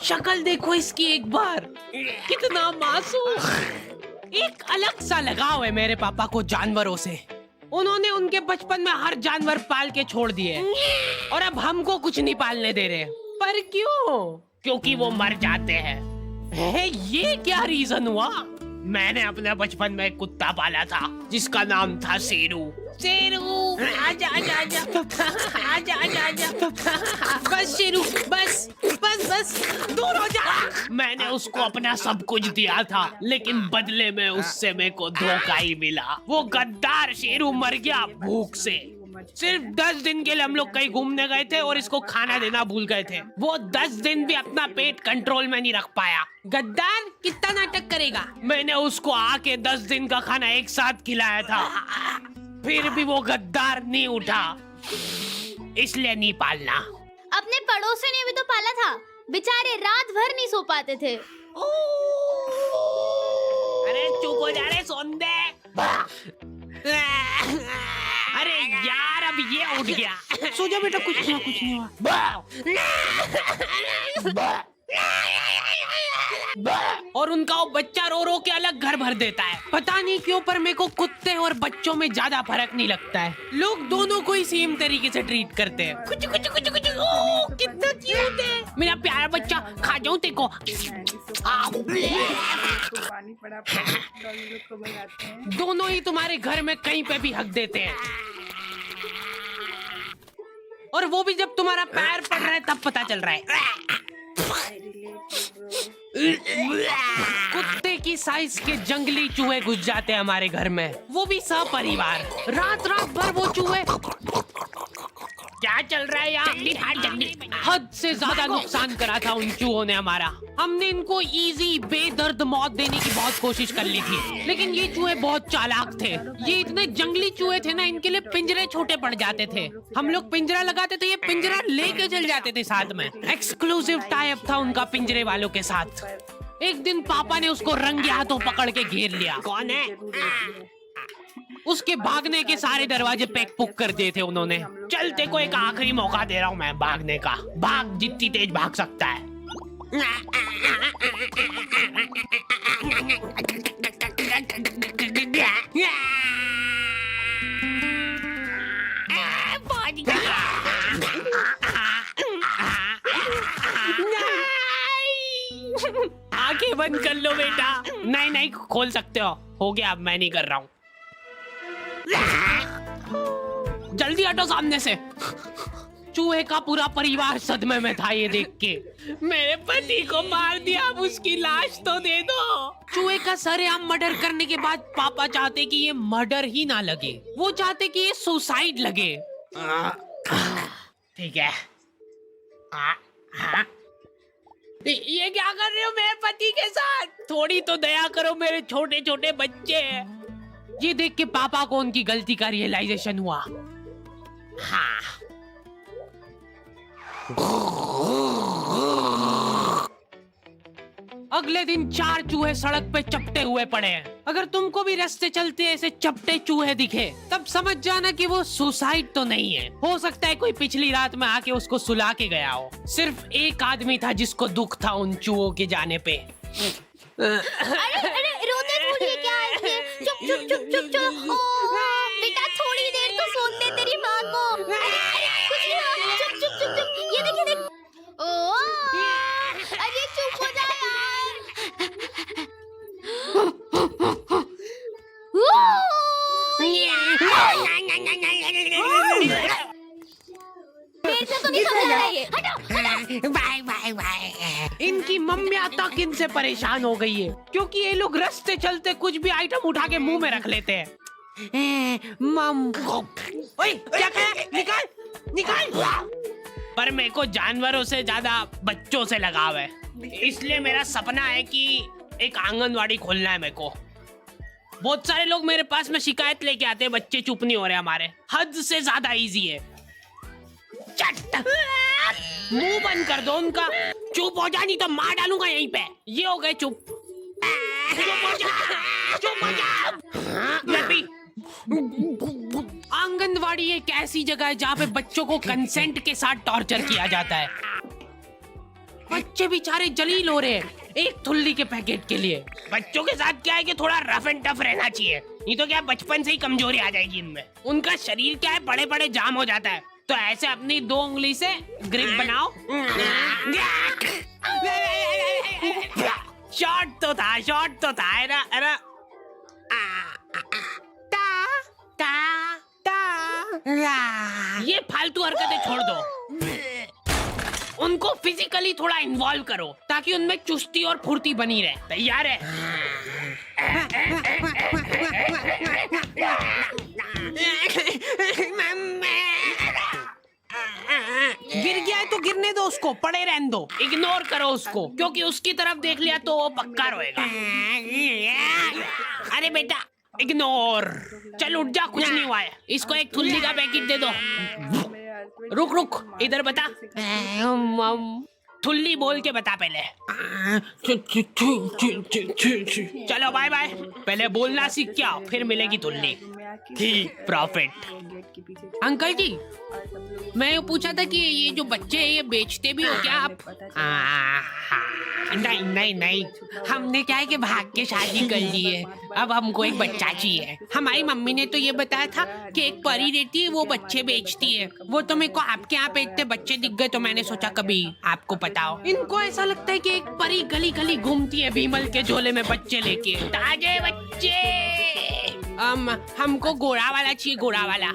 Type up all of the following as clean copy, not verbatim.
शक्ल देखो इसकी एक बार, कितना मासूम। एक अलग सा लगाव है मेरे पापा को जानवरों से। उन्होंने उनके बचपन में हर जानवर पाल के छोड़ दिए और अब हमको कुछ नहीं पालने दे रहे। पर क्यों? क्योंकि वो मर जाते हैं। ये क्या रीजन हुआ? मैंने अपने बचपन में एक कुत्ता पाला था जिसका नाम था शेरू। शेरू आजा आजा आजा आजा आजा आजा। बस शेरू, बस बस बस दूर हो जा। मैंने उसको अपना सब कुछ दिया था, लेकिन बदले में उससे मेरे को धोखा ही मिला। वो गद्दार शेरू मर गया भूख से। सिर्फ 10 दिन के लिए हम लोग कहीं घूमने गए थे और इसको खाना देना भूल गए थे। वो 10 दिन भी अपना पेट कंट्रोल में नहीं रख पाया। गद्दार कितना नाटक करेगा। मैंने उसको आके 10 दिन का खाना एक साथ खिलाया था, फिर भी वो गद्दार नहीं उठा। इसलिए नहीं पालना। अपने पड़ोसी ने भी तो पाला था, बेचारे रात भर नहीं सो पाते थे। अरे चुप हो जा रे सोंदे। अरे यार अब ये उठ गया। सो जा बेटा, कुछ नहीं हुआ। और उनका वो बच्चा रो रो के अलग घर भर देता है। पता नहीं क्यों, पर मेरे को कुत्ते और बच्चों में ज्यादा फर्क नहीं लगता है। लोग दोनों को ही सेम तरीके से ट्रीट करते हैं। कुछ कुछ कुछ कुछ। ओह कितना क्यूट है मेरा प्यारा बच्चा। खा जाऊं तेको। दोनों ही तुम्हारे घर में कहीं पे भी हक देते हैं, और वो भी जब तुम्हारा पैर पड़ रहा है तब पता चल रहा है। कुत्ते की साइज के जंगली चूहे घुस जाते हैं हमारे घर में, वो भी सपरिवार। रात रात भर वो चूहे। क्या चल रहा है यहाँ? हद से ज्यादा नुकसान करा था उन चूहों ने हमारा। हमने इनको इजी बेदर्द मौत देने की बहुत कोशिश कर ली थी, लेकिन ये चूहे बहुत चालाक थे। ये इतने जंगली चूहे थे ना, इनके लिए पिंजरे छोटे पड़ जाते थे। हम लोग पिंजरा लगाते थे, ये पिंजरा लेके चल जाते थे साथ में। एक्सक्लूसिव टाई अप था उनका पिंजरे वालों के साथ। एक दिन पापा ने उसको रंगे हाथों पकड़ के घेर लिया। कौन है? उसके भागने के सारे दरवाजे पैक पुक कर दिए थे उन्होंने। चलते को एक आखिरी मौका दे रहा हूँ मैं भागने का। भाग जितनी तेज भाग सकता है। आंखें बंद कर लो बेटा। नहीं नहीं खोल सकते हो गया। अब मैं नहीं कर रहा हूँ। जल्दी हटो सामने से। चूहे का पूरा परिवार सदमे में था ये देख के। मेरे पति को मार दिया, अब उसकी लाश तो दे दो। चूहे का सरेआम मर्डर करने के बाद पापा चाहते कि ये मर्डर ही ना लगे, वो चाहते कि ये सुसाइड लगे। ठीक है। ये क्या कर रहे हो मेरे पति के साथ? थोड़ी तो दया करो, मेरे छोटे छोटे बच्चे हैं। ये देख के पापा को उनकी गलती का रियलाइजेशन हुआ। हाँ। अगले दिन 4 चूहे सड़क पे चपटे हुए पड़े हैं। अगर तुमको भी रास्ते चलते ऐसे चपटे चूहे दिखे, तब समझ जाना कि वो सुसाइड तो नहीं है। हो सकता है कोई पिछली रात में आके उसको सुला के गया हो। सिर्फ एक आदमी था जिसको दुख था उन चूहों के जाने पे। अरे रोते थोड़ी क्या है? चुप चुप चुप चुप चुप। बेटा थोड़ी देर तो सोने दे तेरी माँ को। कुछ नहीं हुआ। चुप चुप चुप चुप। ये देख ये देख। अरे चुप हो जा यार। मेरे से तो नहीं समझ रहा है। हटो। Bye bye bye. इनकी मम्मियाँ तक इनसे परेशान हो गई है, क्योंकि ये लोग रास्ते चलते कुछ भी आइटम उठा के मुंह में रख लेते हैं। मम ओए क्या कहा? निकाल निकाल। पर मेरे को जानवरों से ज्यादा बच्चों से लगाव है, इसलिए मेरा सपना है कि एक आंगनवाड़ी खोलना है मेरे को। बहुत सारे लोग मेरे पास में शिकायत लेके आते हैं, बच्चे चुप नहीं हो रहे हमारे। हद से ज्यादा इजी है। मुंह बंद कर दो उनका। चुप हो जा, नहीं तो मार डालूंगा यहीं पे। ये हो गए चुप। चुप हो जा, चुप हो जा। आंगनवाड़ी एक ऐसी जगह है जहाँ पे बच्चों को कंसेंट के साथ टॉर्चर किया जाता है। बच्चे बेचारे जलील हो रहे हैं एक थुल्ली के पैकेट के लिए। बच्चों के साथ क्या है कि थोड़ा रफ एंड टफ रहना चाहिए, नहीं तो क्या बचपन से ही कमजोरी आ जाएगी इनमें। उनका शरीर क्या है बड़े बड़े जाम हो जाता है, तो ऐसे अपनी 2 उंगली से ग्रिप बनाओ। शॉट तो था अरे ये फालतू हरकतें छोड़ दो, उनको फिजिकली थोड़ा इन्वॉल्व करो ताकि उनमें चुस्ती और फुर्ती बनी रहे। तैयार है? गिर गया है तो गिरने दो उसको, पड़े रहने दो, इग्नोर करो उसको, क्योंकि उसकी तरफ देख लिया तो वो पक्का रोएगा। अरे बेटा इग्नोर, चल उठ जा, कुछ नहीं हुआ है। इसको एक थुल्ली का पैकेट दे दो। रुक इधर बता, थुल्ली बोल के बता पहले। चलो बाय बाय, पहले बोलना सीख के आओ, फिर मिलेगी थुल्ली। ठीक प्रॉफिट। अंकल जी, मैं ये पूछा था कि ये जो बच्चे ये बेचते भी हो क्या आप? नहीं, हमने क्या है कि भाग के शादी कर ली है, अब हमको एक बच्चा चाहिए। हमारी मम्मी ने तो ये बताया था कि एक परी रहती है वो बच्चे बेचती है, वो तो मेरे को आपके यहाँ बेचते बच्चे दिख गए तो मैंने सोचा कभी आपको पता हो। इनको ऐसा लगता है कि एक परी गली गली घूमती है भीमल के झोले में बच्चे लेके, ताजे बच्चे। हमको गोरा वाला चाहिए, गोरा वाला।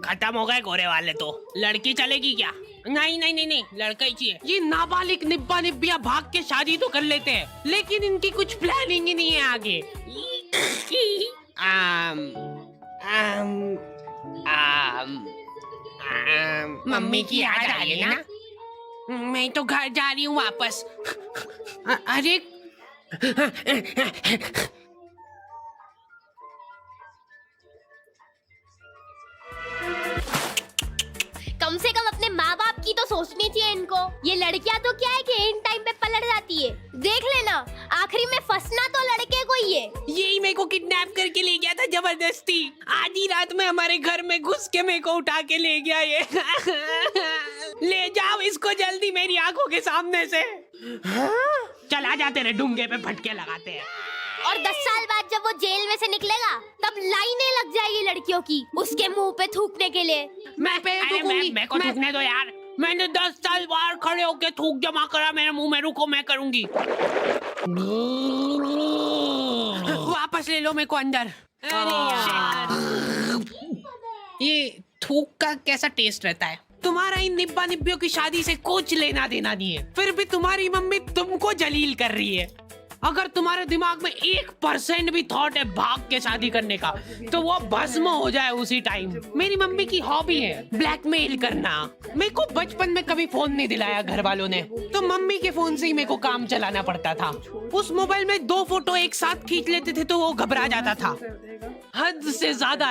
खत्म हो गए गोरे वाले तो। लड़की चलेगी क्या? नहीं, लड़का ही चाहिए। ये नाबालिग निब्बा निब्बिया भाग के शादी तो कर लेते हैं, लेकिन इनकी कुछ प्लानिंग ही नहीं है आगे। मम्मी की याद आ रही है ना? मैं तो घर जा रही हूँ वापस। अरे कम से कम अपने माँ बाप की तो सोचनी चाहिए इनको। ये लड़कियां तो क्या है कि इन टाइम पे पलट जाती है। देख लेना, आखिरी में फंसना तो लड़के को ही है। यही मेरे को किडनैप करके ले गया था जबरदस्ती। आधी रात में हमारे घर में घुस के मेरे को उठा के ले गया ये। ले जाओ इसको जल्दी मेरी आंखों के सामने से। चला जाते रहे, डूंगे पे फटके लगाते हैं। और 10 साल बाद जब वो जेल में से निकलेगा तब लाइनें लग जाएगी लड़कियों की उसके मुंह पे थूकने के लिए। मैं को थूकने दो यार, मैंने 10 साल बाहर खड़े होके थूक जमा करा मेरे मुंह में। रुको मैं करूंगी। वापस ले लो मेरे को अंदर। अरे यार, ये थूक का कैसा टेस्ट रहता है? तुम्हारा इन निब्बा निब्बियों की शादी से कुछ लेना देना नहीं है, फिर भी तुम्हारी मम्मी तुमको जलील कर रही है। अगर तुम्हारे दिमाग में 1% भी थॉट है भाग के शादी करने का, तो वो भस्म हो जाए उसी टाइम। मेरी मम्मी की हॉबी है ब्लैकमेल करना। मेरे को बचपन में कभी फोन नहीं दिलाया घर वालों ने, तो मम्मी के फोन से ही मेरे को काम चलाना पड़ता था। उस मोबाइल में 2 फोटो एक साथ खींच लेते थे तो वो घबरा जाता था। हद से ज्यादा